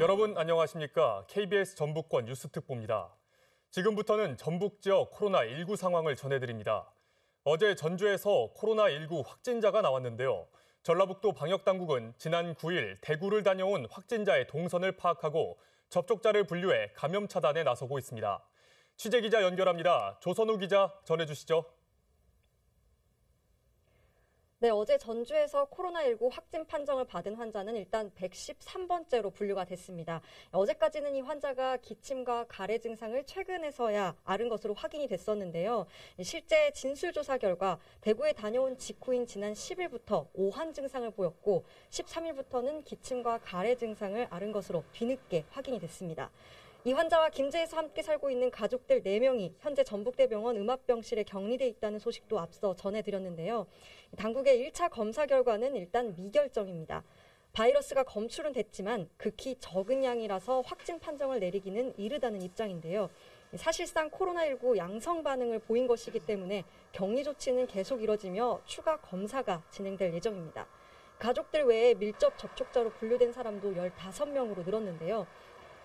여러분 안녕하십니까? KBS 전북권 뉴스특보입니다. 지금부터는 전북 지역 코로나19 상황을 전해드립니다. 어제 전주에서 코로나19 확진자가 나왔는데요. 전라북도 방역당국은 지난 9일 대구를 다녀온 확진자의 동선을 파악하고 접촉자를 분류해 감염 차단에 나서고 있습니다. 취재기자 연결합니다. 조선우 기자 전해주시죠. 네, 어제 전주에서 코로나19 확진 판정을 받은 환자는 일단 113번째로 분류가 됐습니다. 어제까지는 이 환자가 기침과 가래 증상을 최근에서야 앓은 것으로 확인이 됐었는데요. 실제 진술조사 결과 대구에 다녀온 직후인 지난 10일부터 오한 증상을 보였고 13일부터는 기침과 가래 증상을 앓은 것으로 뒤늦게 확인이 됐습니다. 이 환자와 김제에서 함께 살고 있는 가족들 4명이 현재 전북대병원 음압병실에 격리돼 있다는 소식도 앞서 전해드렸는데요. 당국의 1차 검사 결과는 일단 미결정입니다. 바이러스가 검출은 됐지만 극히 적은 양이라서 확진 판정을 내리기는 이르다는 입장인데요. 사실상 코로나19 양성 반응을 보인 것이기 때문에 격리 조치는 계속 이뤄지며 추가 검사가 진행될 예정입니다. 가족들 외에 밀접 접촉자로 분류된 사람도 15명으로 늘었는데요.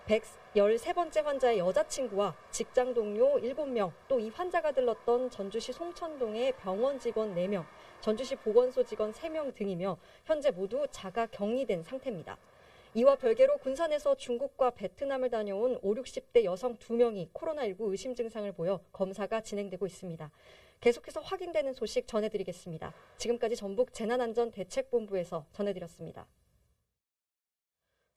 113번째 환자의 여자친구와 직장 동료 7명, 또 이 환자가 들렀던 전주시 송천동의 병원 직원 4명, 전주시 보건소 직원 3명 등이며 현재 모두 자가 격리된 상태입니다. 이와 별개로 군산에서 중국과 베트남을 다녀온 5, 60대 여성 2명이 코로나19 의심 증상을 보여 검사가 진행되고 있습니다. 계속해서 확인되는 소식 전해드리겠습니다. 지금까지 전북 재난안전대책본부에서 전해드렸습니다.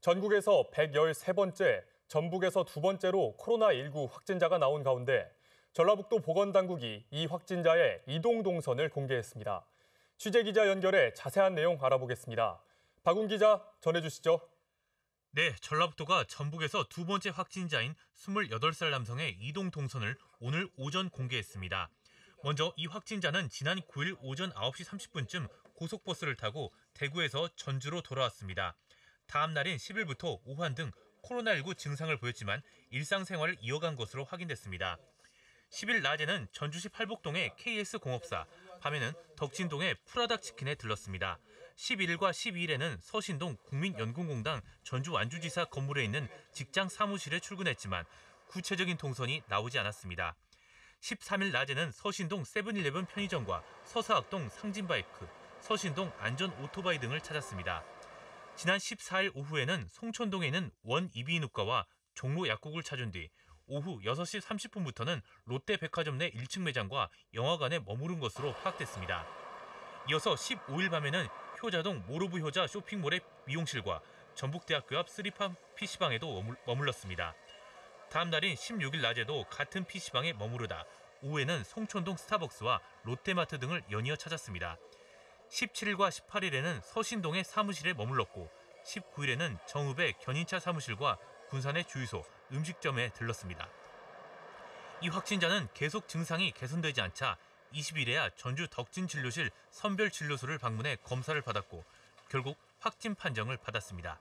전국에서 113번째, 전북에서 두 번째로 코로나19 확진자가 나온 가운데 전라북도 보건당국이 이 확진자의 이동 동선을 공개했습니다. 취재기자 연결해 자세한 내용 알아보겠습니다. 박운 기자 전해주시죠. 네, 전라북도가 전북에서 두 번째 확진자인 28살 남성의 이동 동선을 오늘 오전 공개했습니다. 먼저 이 확진자는 지난 9일 오전 9시 30분쯤 고속버스를 타고 대구에서 전주로 돌아왔습니다. 다음 날인 10일부터 오한 등 코로나19 증상을 보였지만 일상생활을 이어간 것으로 확인됐습니다. 10일 낮에는 전주시 팔복동의 KS공업사, 밤에는 덕진동의 프라닭치킨에 들렀습니다. 11일과 12일에는 서신동 국민연금공단 전주완주지사 건물에 있는 직장 사무실에 출근했지만 구체적인 동선이 나오지 않았습니다. 13일 낮에는 서신동 세븐일레븐 편의점과 서사학동 상진바이크, 서신동 안전오토바이 등을 찾았습니다. 지난 14일 오후에는 송천동에 있는 원이비인후과와 종로 약국을 찾은 뒤 오후 6시 30분부터는 롯데백화점 내 1층 매장과 영화관에 머무른 것으로 파악됐습니다. 이어서 15일 밤에는 효자동 모로브 효자 쇼핑몰의 미용실과 전북대학교 앞 쓰리팜 PC방에도 머물렀습니다. 다음 날인 16일 낮에도 같은 PC방에 머무르다 오후에는 송천동 스타벅스와 롯데마트 등을 연이어 찾았습니다. 17일과 18일에는 서신동의 사무실에 머물렀고 19일에는 정읍의 견인차 사무실과 군산의 주유소, 음식점에 들렀습니다. 이 확진자는 계속 증상이 개선되지 않자 20일에야 전주 덕진진료실 선별진료소를 방문해 검사를 받았고 결국 확진 판정을 받았습니다.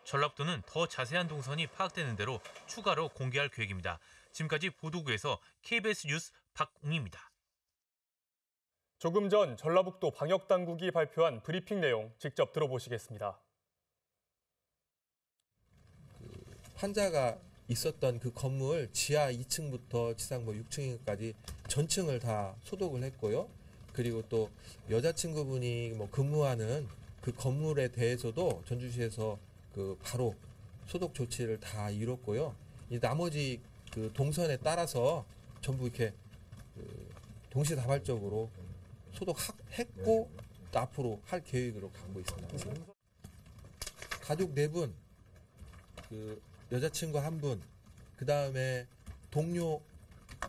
전라북도는 더 자세한 동선이 파악되는 대로 추가로 공개할 계획입니다. 지금까지 보도국에서 KBS 뉴스 박웅입니다. 조금 전 전라북도 방역당국이 발표한 브리핑 내용 직접 들어보시겠습니다. 환자가 있었던 그 건물 지하 2층부터 지상 6층까지 전층을 다 소독을 했고요. 그리고 또 여자친구분이 근무하는 그 건물에 대해서도 전주시에서 바로 소독 조치를 다 이뤘고요. 이 나머지 그 동선에 따라서 전부 이렇게 동시다발적으로 소독했고 또 앞으로 할 계획으로 가고 있습니다. 지금. 가족 4분, 여자친구 1분, 그 다음에 동료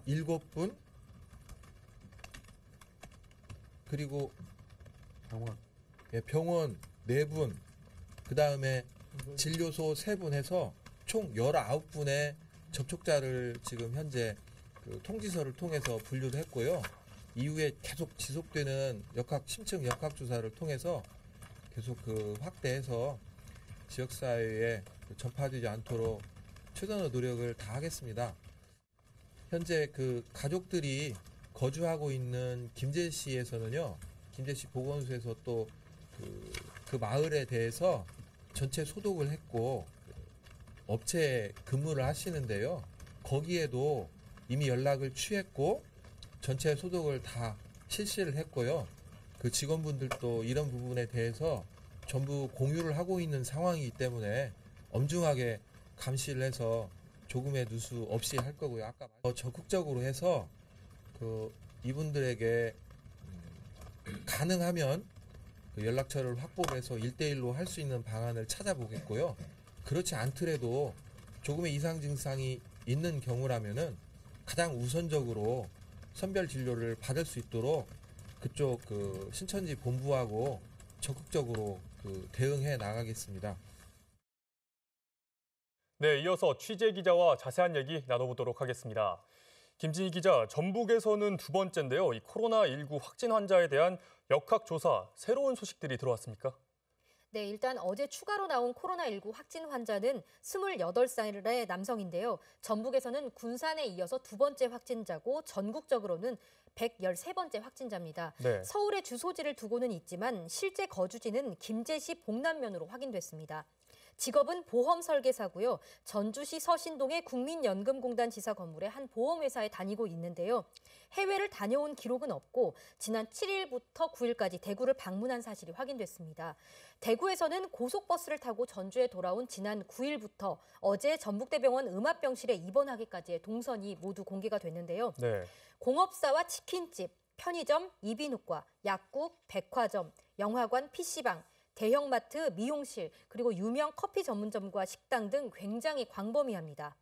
7분, 그리고 병원 4분, 그 다음에 진료소 3분 해서 총 19분의 접촉자를 지금 현재 통지서를 통해서 분류를 했고요. 이후에 계속 지속되는 심층 역학조사를 통해서 계속 확대해서 지역사회에 전파되지 않도록 최선의 노력을 다하겠습니다. 현재 가족들이 거주하고 있는 김제시에서는요, 김제시 보건소에서 또 그 마을에 대해서 전체 소독을 했고 업체에 근무를 하시는데요. 거기에도 이미 연락을 취했고 전체 소독을 다 실시를 했고요. 그 직원분들도 이런 부분에 대해서 전부 공유를 하고 있는 상황이기 때문에 엄중하게 감시를 해서 조금의 누수 없이 할 거고요. 아까 더 적극적으로 해서 이분들에게 가능하면 그 연락처를 확보해서 1대1로 할 수 있는 방안을 찾아보겠고요. 그렇지 않더라도 조금의 이상 증상이 있는 경우라면은 가장 우선적으로 선별 진료를 받을 수 있도록 그쪽 신천지 본부하고 적극적으로 대응해 나가겠습니다. 네, 이어서 취재 기자와 자세한 얘기 나눠보도록 하겠습니다. 김진희 기자, 전북에서는 두 번째인데요. 이 코로나19 확진 환자에 대한 역학조사 새로운 소식들이 들어왔습니까? 네, 일단 어제 추가로 나온 코로나19 확진 환자는 28살의 남성인데요. 전북에서는 군산에 이어서 두 번째 확진자고 전국적으로는 113번째 확진자입니다. 네. 서울의 주소지를 두고는 있지만 실제 거주지는 김제시 봉남면으로 확인됐습니다. 직업은 보험 설계사고요. 전주시 서신동의 국민연금공단 지사 건물의 한 보험회사에 다니고 있는데요. 해외를 다녀온 기록은 없고 지난 7일부터 9일까지 대구를 방문한 사실이 확인됐습니다. 대구에서는 고속버스를 타고 전주에 돌아온 지난 9일부터 어제 전북대병원 음압병실에 입원하기까지의 동선이 모두 공개가 됐는데요. 네. 공업사와 치킨집, 편의점, 이비인후과, 약국, 백화점, 영화관, PC방, 대형마트, 미용실, 그리고 유명 커피 전문점과 식당 등 굉장히 광범위합니다.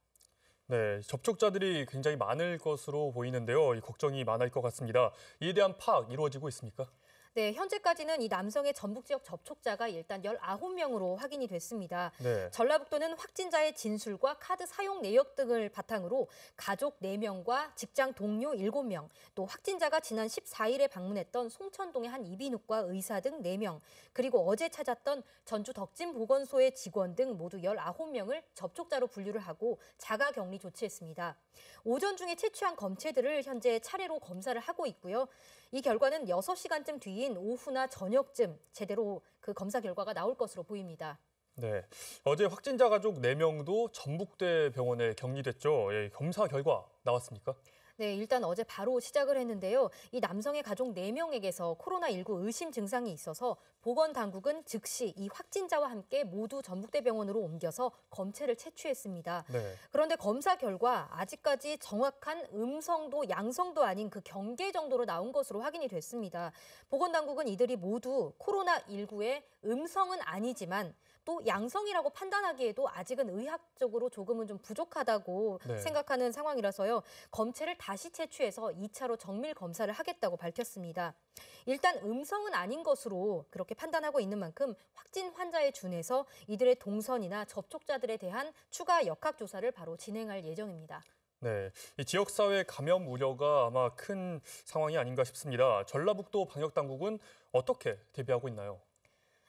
네, 접촉자들이 굉장히 많을 것으로 보이는데요. 이 걱정이 많을 것 같습니다. 이에 대한 파악 이루어지고 있습니까? 네, 현재까지는 이 남성의 전북 지역 접촉자가 일단 19명으로 확인이 됐습니다. 네. 전라북도는 확진자의 진술과 카드 사용 내역 등을 바탕으로 가족 4명과 직장 동료 7명, 또 확진자가 지난 14일에 방문했던 송천동의 한 이비인후과 의사 등 4명, 그리고 어제 찾았던 전주 덕진보건소의 직원 등 모두 19명을 접촉자로 분류를 하고 자가격리 조치했습니다. 오전 중에 채취한 검체들을 현재 차례로 검사를 하고 있고요. 이 결과는 6시간쯤 뒤인 오후나 저녁쯤 제대로 그 검사 결과가 나올 것으로 보입니다. 네. 어제 확진자 가족 4명도 전북대 병원에 격리됐죠. 예, 검사 결과 나왔습니까? 네, 일단 어제 바로 시작을 했는데요. 이 남성의 가족 4명에게서 코로나19 의심 증상이 있어서 보건당국은 즉시 이 확진자와 함께 모두 전북대병원으로 옮겨서 검체를 채취했습니다. 네. 그런데 검사 결과 아직까지 정확한 음성도 양성도 아닌 그 경계 정도로 나온 것으로 확인이 됐습니다. 보건당국은 이들이 모두 코로나19의 음성은 아니지만 또 양성이라고 판단하기에도 아직은 의학적으로 조금은 좀 부족하다고 네. 생각하는 상황이라서요. 검체를 다시 채취해서 2차로 정밀 검사를 하겠다고 밝혔습니다. 일단 음성은 아닌 것으로 그렇게 판단하고 있는 만큼 확진 환자에 준해서 이들의 동선이나 접촉자들에 대한 추가 역학조사를 바로 진행할 예정입니다. 네, 이 지역사회 감염 우려가 아마 큰 상황이 아닌가 싶습니다. 전라북도 방역당국은 어떻게 대비하고 있나요?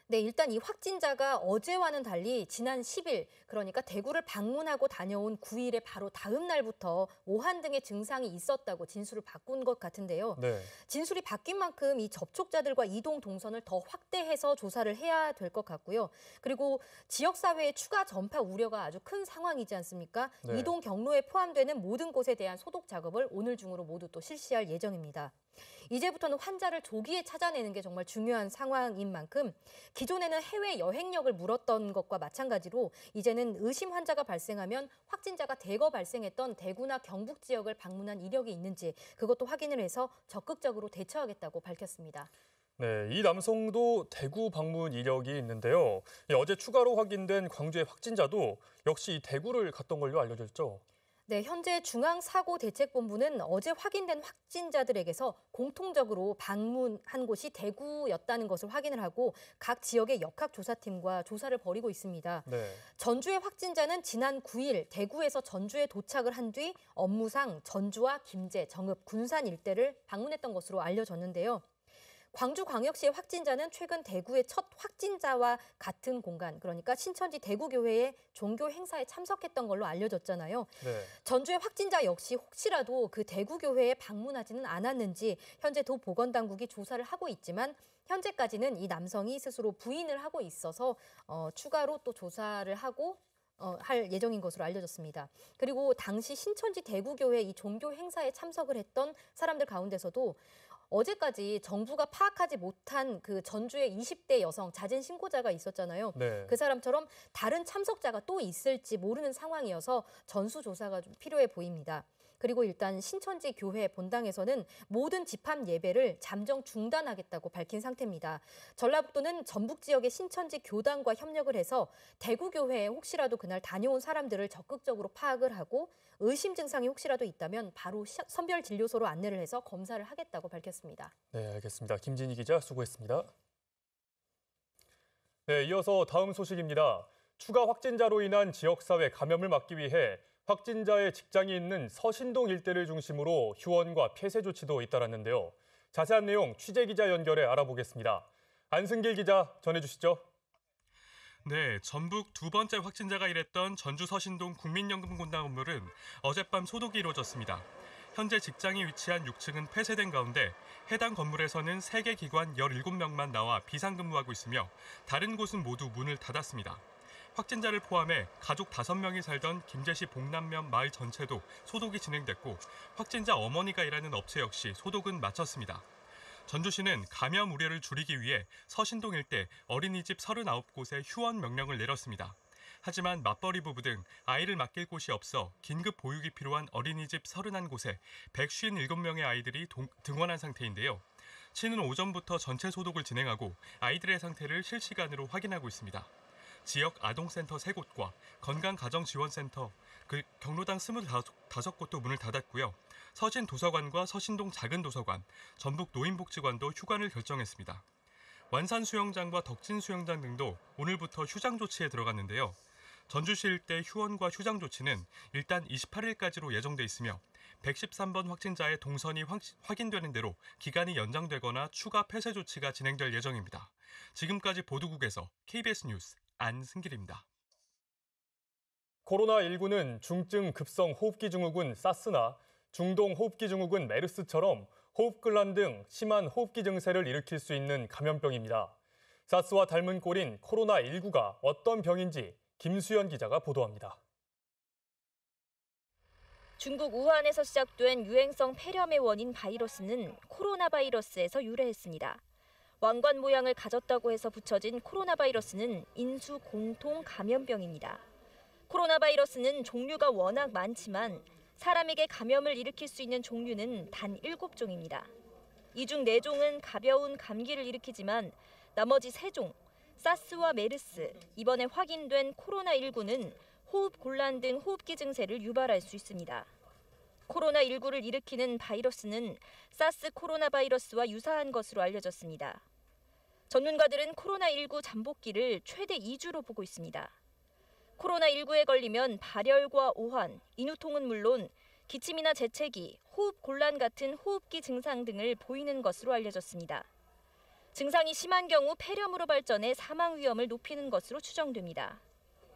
네, 일단 이 확진자가 어제와는 달리 지난 10일, 그러니까 대구를 방문하고 다녀온 9일의 바로 다음 날부터 오한 등의 증상이 있었다고 진술을 바꾼 것 같은데요. 네. 진술이 바뀐 만큼 이 접촉자들과 이동 동선을 더 확대해서 조사를 해야 될 것 같고요. 그리고 지역사회의 추가 전파 우려가 아주 큰 상황이지 않습니까? 네. 이동 경로에 포함되는 모든 곳에 대한 소독 작업을 오늘 중으로 모두 또 실시할 예정입니다. 이제부터는 환자를 조기에 찾아내는 게 정말 중요한 상황인 만큼 기존에는 해외 여행력을 물었던 것과 마찬가지로 이제는 의심 환자가 발생하면 확진자가 대거 발생했던 대구나 경북 지역을 방문한 이력이 있는지 그것도 확인을 해서 적극적으로 대처하겠다고 밝혔습니다. 네, 이 남성도 대구 방문 이력이 있는데요. 어제 추가로 확인된 광주의 확진자도 역시 대구를 갔던 걸로 알려졌죠. 네, 현재 중앙사고대책본부는 어제 확인된 확진자들에게서 공통적으로 방문한 곳이 대구였다는 것을 확인을 하고 각 지역의 역학조사팀과 조사를 벌이고 있습니다. 네. 전주의 확진자는 지난 9일 대구에서 전주에 도착을 한 뒤 업무상 전주와 김제, 정읍, 군산 일대를 방문했던 것으로 알려졌는데요. 광주광역시의 확진자는 최근 대구의 첫 확진자와 같은 공간, 그러니까 신천지 대구교회의 종교 행사에 참석했던 걸로 알려졌잖아요. 네. 전주의 확진자 역시 혹시라도 그 대구교회에 방문하지는 않았는지 현재 도보건당국이 조사를 하고 있지만 현재까지는 이 남성이 스스로 부인을 하고 있어서 추가로 또 조사를 하고 할 예정인 것으로 알려졌습니다. 그리고 당시 신천지 대구교회 이 종교 행사에 참석을 했던 사람들 가운데서도 어제까지 정부가 파악하지 못한 그 전주의 20대 여성 자진 신고자가 있었잖아요. 네. 그 사람처럼 다른 참석자가 또 있을지 모르는 상황이어서 전수조사가 좀 필요해 보입니다. 그리고 일단 신천지 교회 본당에서는 모든 집합 예배를 잠정 중단하겠다고 밝힌 상태입니다. 전라북도는 전북 지역의 신천지 교단과 협력을 해서 대구 교회에 혹시라도 그날 다녀온 사람들을 적극적으로 파악을 하고 의심 증상이 혹시라도 있다면 바로 선별 진료소로 안내를 해서 검사를 하겠다고 밝혔습니다. 네, 알겠습니다. 김진희 기자 수고했습니다. 네, 이어서 다음 소식입니다. 추가 확진자로 인한 지역사회 감염을 막기 위해 확진자의 직장이 있는 서신동 일대를 중심으로 휴원과 폐쇄 조치도 잇따랐는데요. 자세한 내용 취재기자 연결해 알아보겠습니다. 안승길 기자 전해주시죠. 네, 전북 두 번째 확진자가 일했던 전주 서신동 국민연금공단 건물은 어젯밤 소독이 이루어졌습니다. 현재 직장이 위치한 6층은 폐쇄된 가운데 해당 건물에서는 3개 기관 17명만 나와 비상근무하고 있으며 다른 곳은 모두 문을 닫았습니다. 확진자를 포함해 가족 5명이 살던 김제시 봉남면 마을 전체도 소독이 진행됐고 확진자 어머니가 일하는 업체 역시 소독은 마쳤습니다. 전주시는 감염 우려를 줄이기 위해 서신동 일대 어린이집 39곳에 휴원 명령을 내렸습니다. 하지만 맞벌이 부부 등 아이를 맡길 곳이 없어 긴급 보육이 필요한 어린이집 31곳에 157명의 아이들이 등원한 상태인데요. 시는 오전부터 전체 소독을 진행하고 아이들의 상태를 실시간으로 확인하고 있습니다. 지역 아동센터 3곳과 건강가정지원센터, 경로당 25곳도 문을 닫았고요. 서진 도서관과 서신동 작은 도서관, 전북 노인복지관도 휴관을 결정했습니다. 완산 수영장과 덕진 수영장 등도 오늘부터 휴장 조치에 들어갔는데요. 전주시 일대 휴원과 휴장 조치는 일단 28일까지로 예정돼 있으며 113번 확진자의 동선이 확인되는 대로 기간이 연장되거나 추가 폐쇄 조치가 진행될 예정입니다. 지금까지 보도국에서 KBS 뉴스 안승길입니다. 코로나19는 중증 급성 호흡기 증후군 사스나 중동 호흡기 증후군 메르스처럼 호흡곤란 등 심한 호흡기 증세를 일으킬 수 있는 감염병입니다. 사스와 닮은 꼴인 코로나19가 어떤 병인지 김수연 기자가 보도합니다. 중국 우한에서 시작된 유행성 폐렴의 원인 바이러스는 코로나 바이러스에서 유래했습니다. 왕관 모양을 가졌다고 해서 붙여진 코로나 바이러스는 인수 공통 감염병입니다. 코로나 바이러스는 종류가 워낙 많지만 사람에게 감염을 일으킬 수 있는 종류는 단 7종입니다. 이 중 4종은 가벼운 감기를 일으키지만 나머지 3종, 사스와 메르스, 이번에 확인된 코로나19는 호흡 곤란 등 호흡기 증세를 유발할 수 있습니다. 코로나19를 일으키는 바이러스는 사스 코로나 바이러스와 유사한 것으로 알려졌습니다. 전문가들은 코로나19 잠복기를 최대 2주로 보고 있습니다. 코로나19에 걸리면 발열과 오한, 인후통은 물론 기침이나 재채기, 호흡 곤란 같은 호흡기 증상 등을 보이는 것으로 알려졌습니다. 증상이 심한 경우 폐렴으로 발전해 사망 위험을 높이는 것으로 추정됩니다.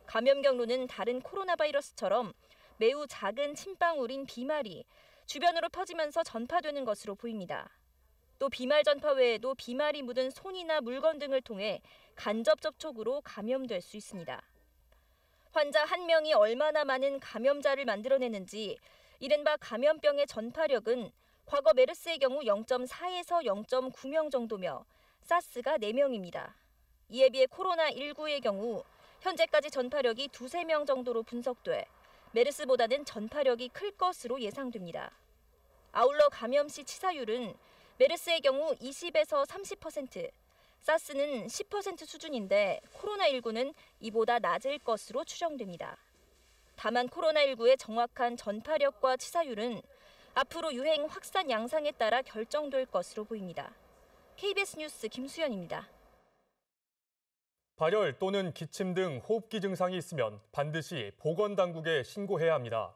감염 경로는 다른 코로나 바이러스처럼 매우 작은 침방울인 비말이 주변으로 퍼지면서 전파되는 것으로 보입니다. 또 비말 전파 외에도 비말이 묻은 손이나 물건 등을 통해 간접 접촉으로 감염될 수 있습니다. 환자 1명이 얼마나 많은 감염자를 만들어내는지 이른바 감염병의 전파력은 과거 메르스의 경우 0.4에서 0.9명 정도며 사스가 4명입니다. 이에 비해 코로나19의 경우 현재까지 전파력이 2~3명 정도로 분석돼 메르스보다는 전파력이 클 것으로 예상됩니다. 아울러 감염 시 치사율은 메르스의 경우 20에서 30%, 사스는 10% 수준인데 코로나19는 이보다 낮을 것으로 추정됩니다. 다만 코로나19의 정확한 전파력과 치사율은 앞으로 유행 확산 양상에 따라 결정될 것으로 보입니다. KBS 뉴스 김수연입니다. 발열 또는 기침 등 호흡기 증상이 있으면 반드시 보건당국에 신고해야 합니다.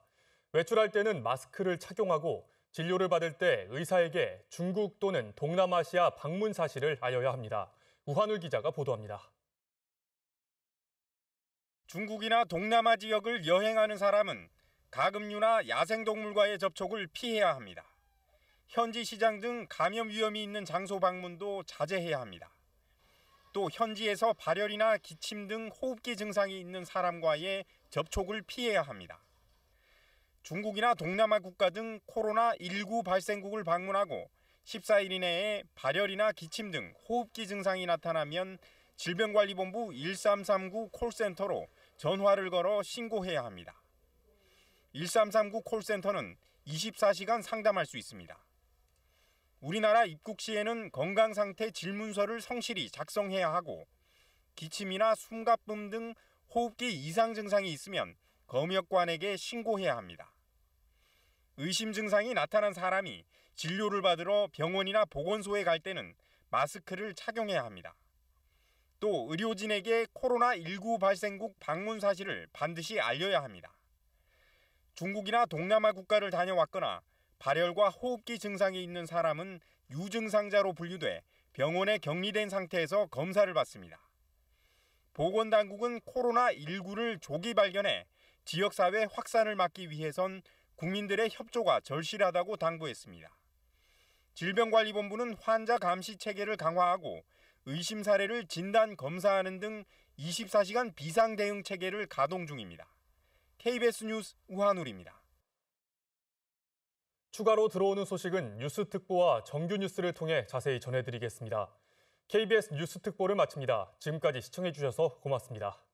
외출할 때는 마스크를 착용하고 진료를 받을 때 의사에게 중국 또는 동남아시아 방문 사실을 알려야 합니다. 우한울 기자가 보도합니다. 중국이나 동남아 지역을 여행하는 사람은 가금류나 야생동물과의 접촉을 피해야 합니다. 현지 시장 등 감염 위험이 있는 장소 방문도 자제해야 합니다. 또 현지에서 발열이나 기침 등 호흡기 증상이 있는 사람과의 접촉을 피해야 합니다. 중국이나 동남아 국가 등 코로나19 발생국을 방문하고 14일 이내에 발열이나 기침 등 호흡기 증상이 나타나면 질병관리본부 1339 콜센터로 전화를 걸어 신고해야 합니다. 1339 콜센터는 24시간 상담할 수 있습니다. 우리나라 입국 시에는 건강상태 질문서를 성실히 작성해야 하고 기침이나 숨가쁨 등 호흡기 이상 증상이 있으면 검역관에게 신고해야 합니다. 의심 증상이 나타난 사람이 진료를 받으러 병원이나 보건소에 갈 때는 마스크를 착용해야 합니다. 또 의료진에게 코로나19 발생국 방문 사실을 반드시 알려야 합니다. 중국이나 동남아 국가를 다녀왔거나 발열과 호흡기 증상이 있는 사람은 유증상자로 분류돼 병원에 격리된 상태에서 검사를 받습니다. 보건당국은 코로나19를 조기 발견해 지역사회 확산을 막기 위해선 국민들의 협조가 절실하다고 당부했습니다. 질병관리본부는 환자 감시 체계를 강화하고 의심 사례를 진단 검사하는 등 24시간 비상 대응 체계를 가동 중입니다. KBS 뉴스 우한울입니다. 추가로 들어오는 소식은 뉴스특보와 정규 뉴스를 통해 자세히 전해드리겠습니다. KBS 뉴스특보를 마칩니다. 지금까지 시청해주셔서 고맙습니다.